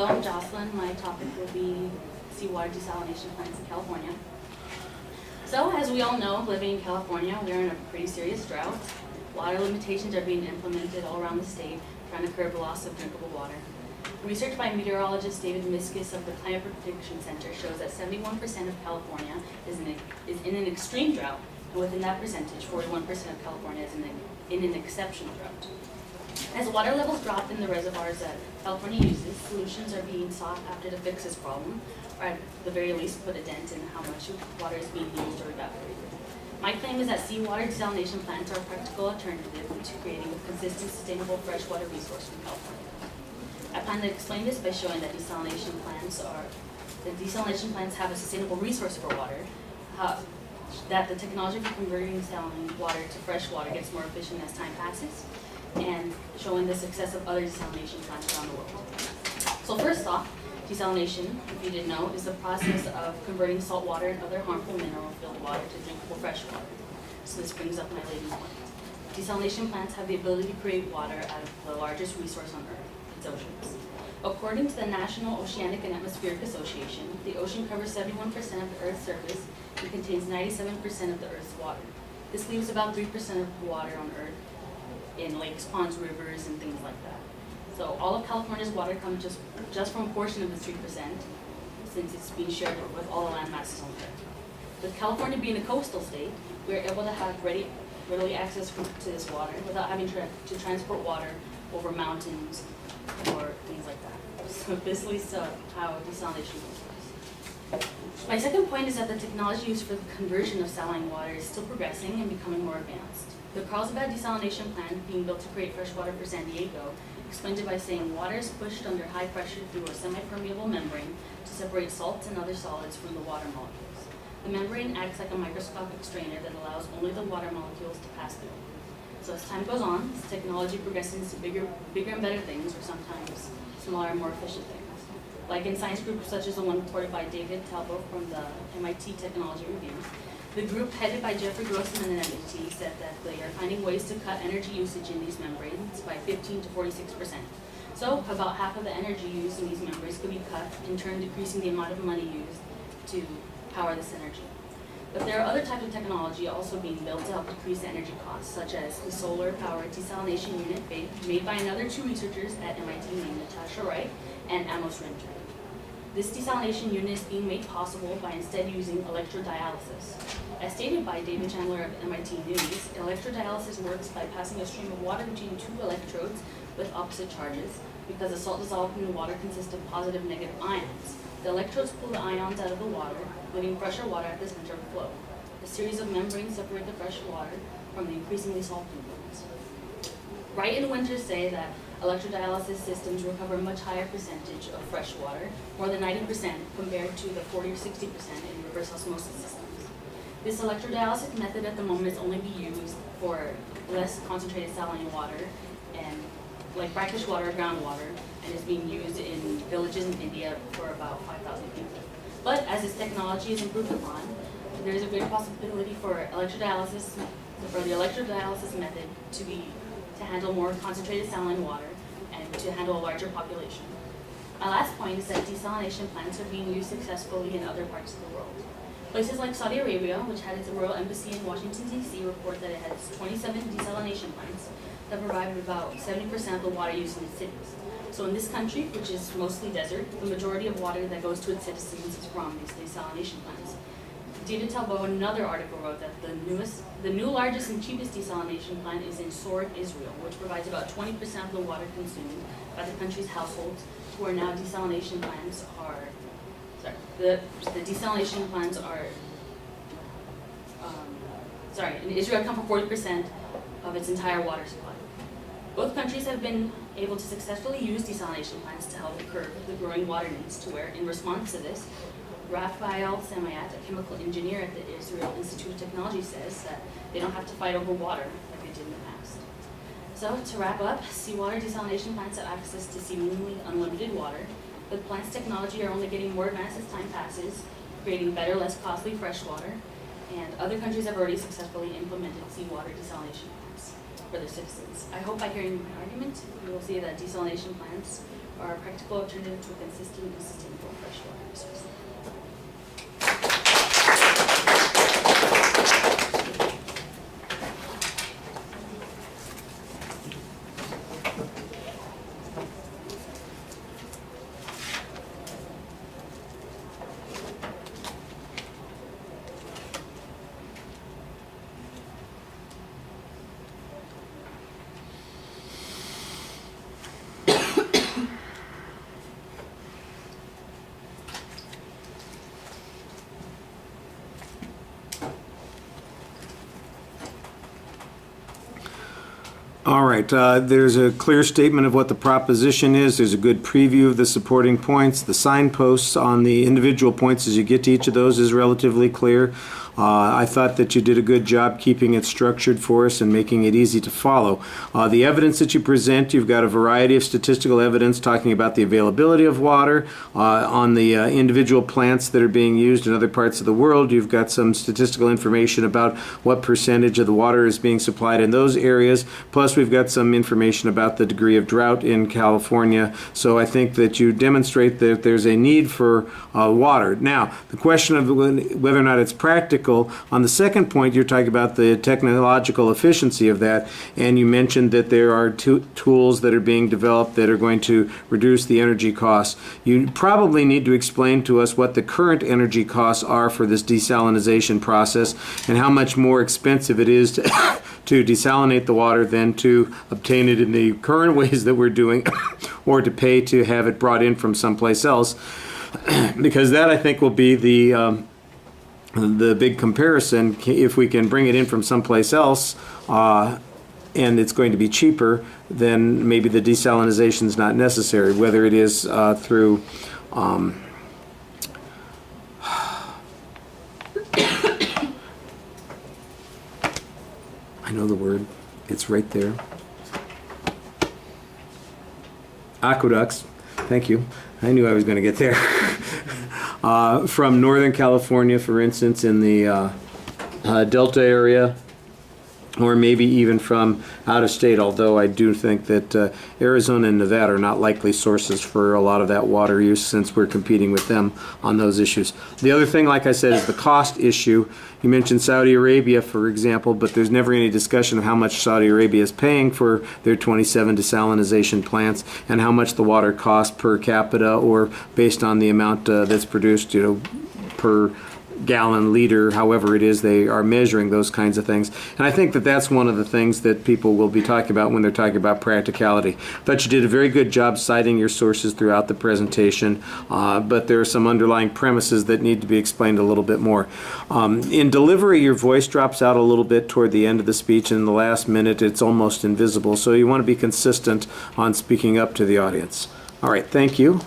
I'm Jocelyn. My topic will be seawater desalination plants in California. So, as we all know, living in California, we're in a pretty serious drought. Water limitations are being implemented all around the state, trying to curb the loss of drinkable water. Research by meteorologist David Miskus of the Climate Prediction Center shows that 71% of California is in an extreme drought, and within that percentage, 41% of California is in an exceptional drought. As water levels drop in the reservoirs that California uses, solutions are being sought after to fix this problem, or at the very least put a dent in how much water is being used or evaporated. My claim is that seawater desalination plants are a practical alternative to creating a consistent, sustainable freshwater resource for California. I plan to explain this by showing that desalination plants have a sustainable resource for water, that the technology for converting saline water to fresh water gets more efficient as time passes, and showing the success of other desalination plants around the world. So first off, desalination, if you didn't know, is the process of converting salt water and other harmful mineral-filled water to drinkable fresh water. So this brings up my leading point. Desalination plants have the ability to create water out of the largest resource on Earth, its oceans. According to the National Oceanic and Atmospheric Association, the ocean covers 71% of the Earth's surface and contains 97% of the Earth's water. This leaves about 3% of the water on Earth in lakes, ponds, rivers, and things like that. So all of California's water comes just from a portion of the 3%, since it's being shared with all the land masses on Earth. With California being a coastal state, we are able to have readily access to this water without having to transport water over mountains or things like that. So this leads to how desalination works. My second point is that the technology used for the conversion of saline water is still progressing and becoming more advanced. The Carlsbad desalination plant being built to create fresh water for San Diego explains it by saying water is pushed under high pressure through a semi-permeable membrane to separate salts and other solids from the water molecules. The membrane acts like a microscopic strainer that allows only the water molecules to pass through. So as time goes on, this technology progresses to bigger and better things, or sometimes smaller and more efficient things. Like in science groups such as the one reported by David Talbot from the MIT Technology Review, the group headed by Jeffrey Grossman and MIT said that they are finding ways to cut energy usage in these membranes by 15 to 46%. So about half of the energy used in these membranes could be cut, in turn decreasing the amount of money used to power this energy. But there are other types of technology also being built to help decrease the energy costs, such as the solar-powered desalination unit made by another two researchers at MIT named Natasha Wright and Amos Rinter. This desalination unit is being made possible by instead using electrodialysis. As stated by David Chandler of MIT News, electrodialysis works by passing a stream of water between two electrodes with opposite charges, because the salt dissolved in the water consists of positive and negative ions. The electrodes pull the ions out of the water, leaving fresher water at the center of the flow. A series of membranes separate the fresh water from the increasingly salty ones. Wright and Winter say that electrodialysis systems recover a much higher percentage of fresh water, more than 90% compared to the 40 or 60% in reverse osmosis systems. This electrodialysis method at the moment is only being used for less concentrated saline water, and like brackish water or groundwater, and is being used in villages in India for about 5,000 people. But as this technology is improved upon, there is a great possibility for the electrodialysis method to handle more concentrated saline water and to handle a larger population. My last point is that desalination plants are being used successfully in other parts of the world. Places like Saudi Arabia, which had its royal embassy in Washington, D.C., report that it has 27 desalination plants that provide about 70% of the water used in its cities. So in this country, which is mostly desert, the majority of water that goes to its citizens is from these desalination plants. David Talbot in another article wrote that the new largest and cheapest desalination plant is in Sort, Israel, which provides about 20% of the water consumed by the country's households, where now desalination plants are, the desalination plants are, in Israel account for 40% of its entire water supply. Both countries have been able to successfully use desalination plants to help curb the growing water needs, to where, in response to this, Raphael Samayat, a chemical engineer at the Israel Institute of Technology, says that they don't have to fight over water like they did in the past. So to wrap up, seawater desalination plants have access to seemingly unlimited water, but plants' technology are only getting more advanced as time passes, creating better, less costly fresh water, and other countries have already successfully implemented seawater desalination plants for their citizens. I hope by hearing my argument, you will see that desalination plants are a practical alternative to a consistent and sustainable freshwater resource. All right, there's a clear statement of what the proposition is. There's a good preview of the supporting points. The signposts on the individual points as you get to each of those is relatively clear. I thought that you did a good job keeping it structured for us and making it easy to follow. The evidence that you present, you've got a variety of statistical evidence talking about the availability of water on the individual plants that are being used in other parts of the world. You've got some statistical information about what percentage of the water is being supplied in those areas. Plus, we've got some information about the degree of drought in California. So I think that you demonstrate that there's a need for water. Now, the question of whether or not it's practical, on the second point, you're talking about the technological efficiency of that, and you mentioned that there are tools that are being developed that are going to reduce the energy costs. You probably need to explain to us what the current energy costs are for this desalination process and how much more expensive it is to desalinate the water than to obtain it in the current ways that we're doing or to pay to have it brought in from someplace else, because that I think will be the big comparison. If we can bring it in from someplace else and it's going to be cheaper, then maybe the desalination is not necessary, whether it is through I know the word, it's right there. Aqueducts. Thank you. I knew I was going to get there. From Northern California, for instance, in the Delta area, or maybe even from out of state, although I do think that Arizona and Nevada are not likely sources for a lot of that water use since we're competing with them on those issues. The other thing, like I said, is the cost issue. You mentioned Saudi Arabia, for example, but there's never any discussion of how much Saudi Arabia is paying for their 27 desalination plants and how much the water costs per capita or based on the amount that's produced, per gallon, liter, however it is they are measuring those kinds of things. And I think that that's one of the things that people will be talking about when they're talking about practicality. But you did a very good job citing your sources throughout the presentation, but there are some underlying premises that need to be explained a little bit more. In delivery, your voice drops out a little bit toward the end of the speech, and in the last minute it's almost invisible, so you want to be consistent on speaking up to the audience. All right, thank you.